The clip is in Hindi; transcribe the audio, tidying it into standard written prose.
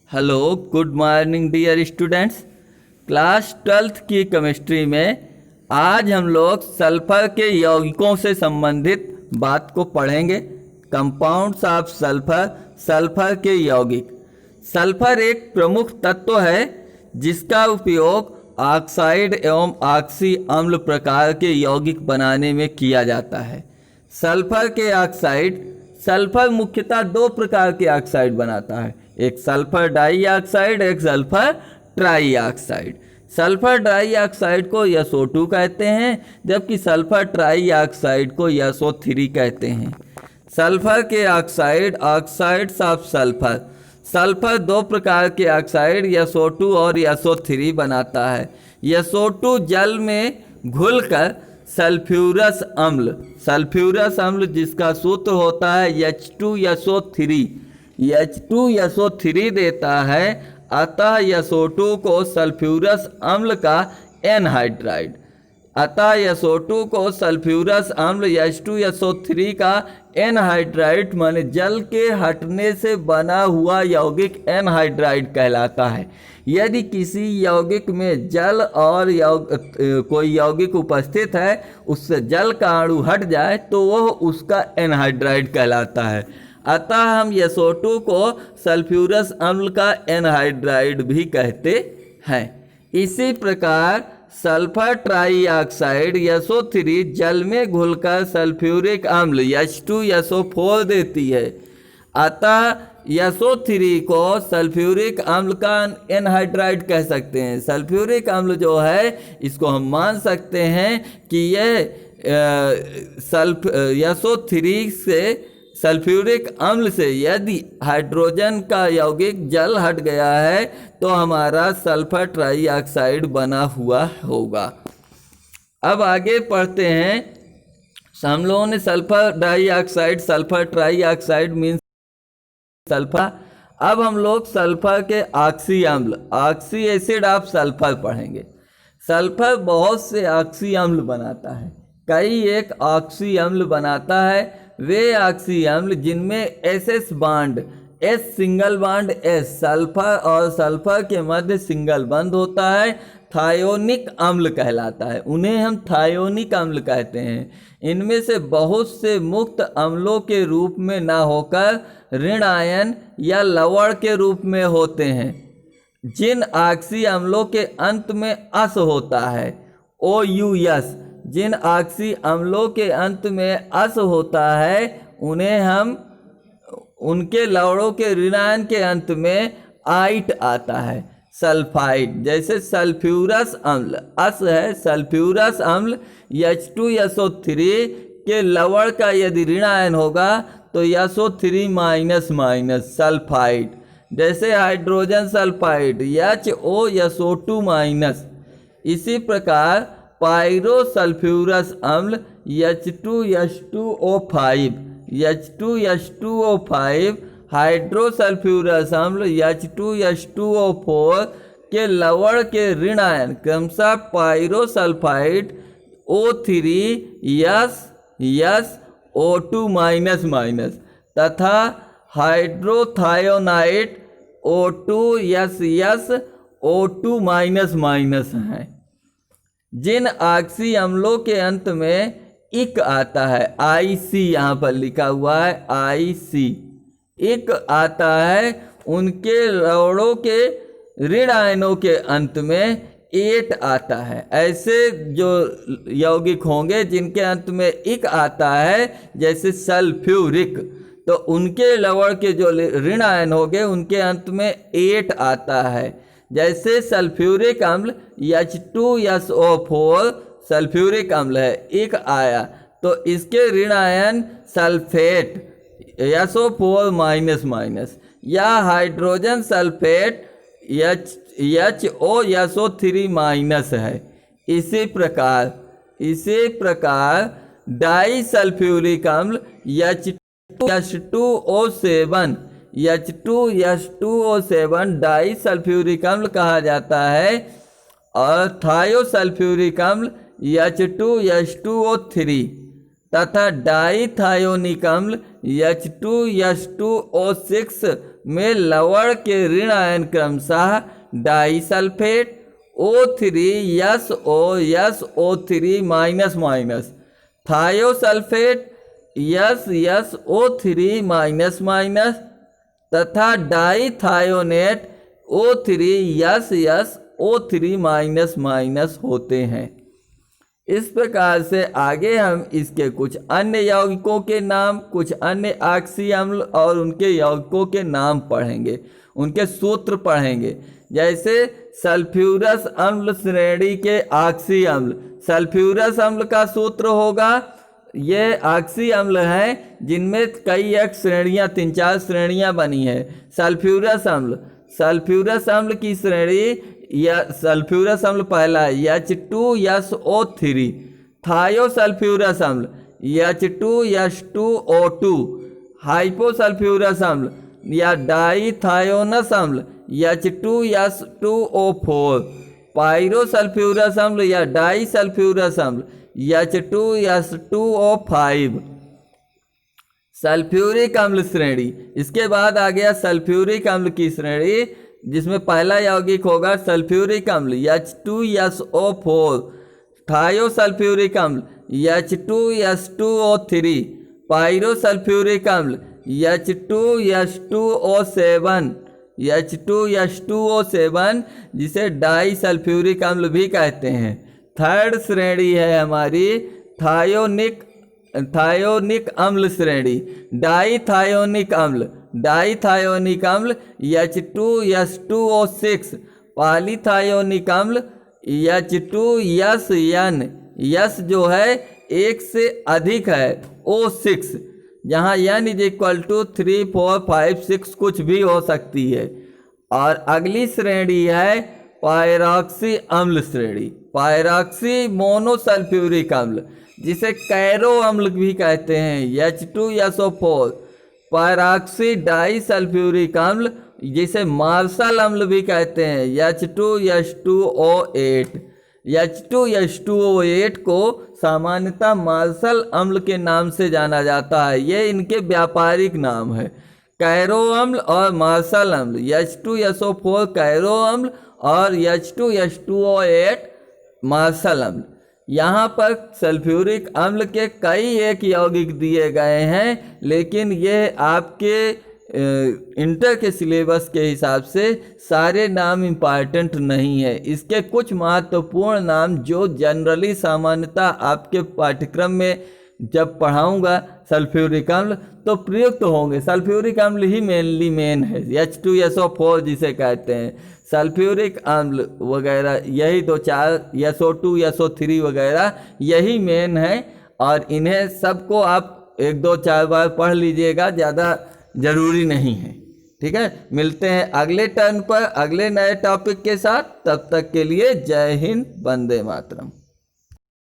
Hello, good morning dear students. Class 12th की केमिस्ट्री में आज हम लोग सल्फर के यौगिकों से संबंधित बात को पढ़ेंगे। कंपाउंड्स ऑफ सल्फर, सल्फर के यौगिक। सल्फर एक प्रमुख तत्व है जिसका उपयोग ऑक्साइड एवं ऑक्सी अम्ल प्रकार के यौगिक बनाने में किया जाता है। सल्फर के ऑक्साइड, सल्फर मुख्यतः दो प्रकार के ऑक्साइड बनाता है, एक सल्फर डाइऑक्साइड, एक सल्फर ट्राइऑक्साइड। सल्फर डाइऑक्साइड को SO2 कहते हैं, जबकि सल्फर ट्राइऑक्साइड को SO3 कहते हैं। सल्फर के oxide, oxides of sulphur. Sulphur दो प्रकार के ऑक्साइड SO2 और SO3 बनाता है। SO2 जल में घुलकर सल्फ्यूरस अम्ल, सल्फ्यूरस अम्ल जिसका सूत्र होता है H2SO3, H2SO3 देता है। अतः SO2 को सल्फ्यूरस अम्ल का एनहाइड्राइड, अतः SO2 को सल्फ्यूरस अम्ल H2SO3 का एनहाइड्राइड माने जल के हटने से बना हुआ यौगिक एनहाइड्राइड कहलाता है। यदि किसी यौगिक में जल और कोई यौगिक उपस्थित है, उससे जल का अणु हट जाए तो वह उसका एनहाइड्राइड कहलाता है। अतः हम SO2 को सल्फ्यूरस अम्ल का एनहाइड्राइड भी कहते हैं। इसी प्रकार सल्फर ट्राइऑक्साइड SO3 जल में घुलकर सल्फ्यूरिक अम्ल H2SO4 देती है। अतः SO3 को सल्फ्यूरिक अम्ल का एनहाइड्राइड कह सकते हैं। सल्फ्यूरिक अम्ल जो है, इसको हम मान सकते हैं कि यह SO3 से, सल्फ्यूरिक अम्ल से यदि हाइड्रोजन का यौगिक जल हट गया है तो हमारा सल्फर ट्राइऑक्साइड बना हुआ होगा। अब आगे पढ़ते हैं। हम लोगों ने sulphur dioxide, sulphur trioxide means sulphur. अब हम लोग सल्फर के ऑक्सी अम्ल, ऑक्सी एसिड ऑफ सल्फर पढ़ेंगे। सल्फर बहुत से ऑक्सी अम्ल बनाता है, कई एक ऑक्सी अम्ल बनाता है। वे ऑक्सी अम्ल जिनमें SS bond, S single bond S, sulphur और सल्फर के मध्य सिंगल बंध होता है, थायोनिक अम्ल कहलाता है। उन्हें हम थायोनिक अम्ल कहते हैं। इनमें से बहुत से मुक्त अम्लों के रूप में ना होकर ऋण आयन या लवण के रूप में होते हैं। जिन ऑक्सी अम्लों के अंत में अस होता है, OUS, जिन ऑक्सी अम्लों के अंत में अस होता है उन्हें हम, उनके लवणों के ऋणायन के अंत में आइट आता है। सल्फाइड, जैसे सल्फ्यूरस अम्ल अस है, सल्फ्यूरस अम्ल H2SO3 के लवण का यदि ऋणायन होगा तो SO3- सल्फाइड। जैसे हाइड्रोजन सल्फाइड HOSO2-। इसी प्रकार पायरो सल्फ्यूरस अम्ल H2H2O5, हाइड्रो सल्फ्यूरस अम्ल H2H2O4 के लवण के ऋणायन क्रमशः पायरो सल्फाइड O3 तथा हाइड्रोथायोनाइट O2 हैं। जिन ऑक्सी अम्लों के अंत में इक आता है, IC यहाँ पर लिखा हुआ है, IC इक आता है, उनके लवणों के ऋण आयनों के अंत में एट आता है। ऐसे जो यौगिक होंगे जिनके अंत में इक आता है, जैसे सल्फ्यूरिक, तो उनके लवण के जो ऋण आयन होंगे उनके अंत में एट आता है। जैसे सल्फ्यूरिक अम्ल H2SO4 सल्फ्यूरिक अम्ल है, एक आया तो इसके ऋण आयन सल्फेट SO4-, या हाइड्रोजन सल्फेट HOSO3- है। इसी प्रकार डाई सल्फ्यूरिक अम्ल H2SO7 डाई सल्फ्यूरिक अम्ल कहा जाता है। और थायोसल्फ्यूरिक अम्ल H2H2O3 तथा डाईथायोनिक अम्ल H2S2O6 में लवण के ऋण आयन क्रमशः डाईसल्फेट O3SO3 थायोसल्फेट SSO3 तथा डाईथायोनेट O3SSO3 होते हैं। इस प्रकार से आगे हम इसके कुछ अन्य यौगिकों के नाम, कुछ अन्य ऑक्सी अम्ल और उनके यौगिकों के नाम पढ़ेंगे, उनके सूत्र पढ़ेंगे। जैसे सल्फ्यूरस अम्ल श्रेणी के ऑक्सी अम्ल, सल्फ्यूरस अम्ल का सूत्र होगा, ये ऑक्सी अम्ल हैं जिनमें कई एक श्रेणियाँ, 3-4 श्रेणियाँ बनी है। सल्फ्यूरस अम्ल की श्रेणी या सल्फ्यूरस अम्ल पहला है H2SO3, थायोसल्फ्यूरस अम्ल H2S2O2, हाइपोसल्फ्यूरस अम्ल या डाईथायोनस अम्ल H2S2O4, पायरोसल्फ्यूरस अम्ल या डाईसल्फ्यूरस अम्ल H2S2O5। सल्फ्यूरिक अम्ल श्रेणी, इसके बाद आ गया सल्फ्यूरिक अम्ल की श्रेणी, जिसमें पहला यौगिक होगा सल्फ्यूरिक अम्ल H2SO4, थायोसल्फ्यूरिक अम्ल H2S2O3, पायरोसल्फ्यूरिक अम्ल H2S2O7 जिसे डाईसल्फ्यूरिक अम्ल भी कहते हैं। थर्ड श्रेणी है हमारी थायोनिक अम्ल श्रेणी, डाईथायोनिक अम्ल H2S2O6, पॉलीथायोनिक अम्ल H2SN, यस जो है एक से अधिक है, O6, जहाँ N = 3, 4, 5, 6 कुछ भी हो सकती है। और अगली श्रेणी है पायरॉक्सी अम्ल श्रेणी, पायरॉक्सी मोनोसल्फ्यूरिक अम्ल जिसे कैरो अम्ल भी कहते हैं H2SO4, पायरॉक्सी डाईसल्फ्यूरिक अम्ल जिसे मार्शल अम्ल भी कहते हैं H2S2O8। H2S2O8 को सामान्यतः मार्शल अम्ल के नाम से जाना जाता है, ये इनके व्यापारिक नाम है, कैरो अम्ल और मार्शल अम्ल। H2SO4 कैरो अम्ल और H2S2O8 मार्शल अम्ल। यहाँ पर सल्फ्यूरिक अम्ल के कई एक यौगिक दिए गए हैं, लेकिन ये आपके इंटर के सिलेबस के हिसाब से सारे नाम इम्पॉर्टेंट नहीं है। इसके कुछ महत्वपूर्ण नाम जो जनरली सामान्यतः आपके पाठ्यक्रम में जब पढ़ाऊंगा सल्फ्यूरिक अम्ल तो प्रयुक्त होंगे। सल्फ्यूरिक अम्ल ही मेन है, H2SO4 जिसे कहते हैं, सल्फ्यूरिक अम्ल वगैरह यही 2-4 SO2 SO3 वगैरह यही मेन है। और इन्हें सबको आप 1-2-4 बार पढ़ लीजिएगा, ज़्यादा ज़रूरी नहीं है। ठीक है, मिलते हैं अगले टर्न पर अगले नए टॉपिक के साथ। तब तक के लिए जय हिंद, वंदे मातरम।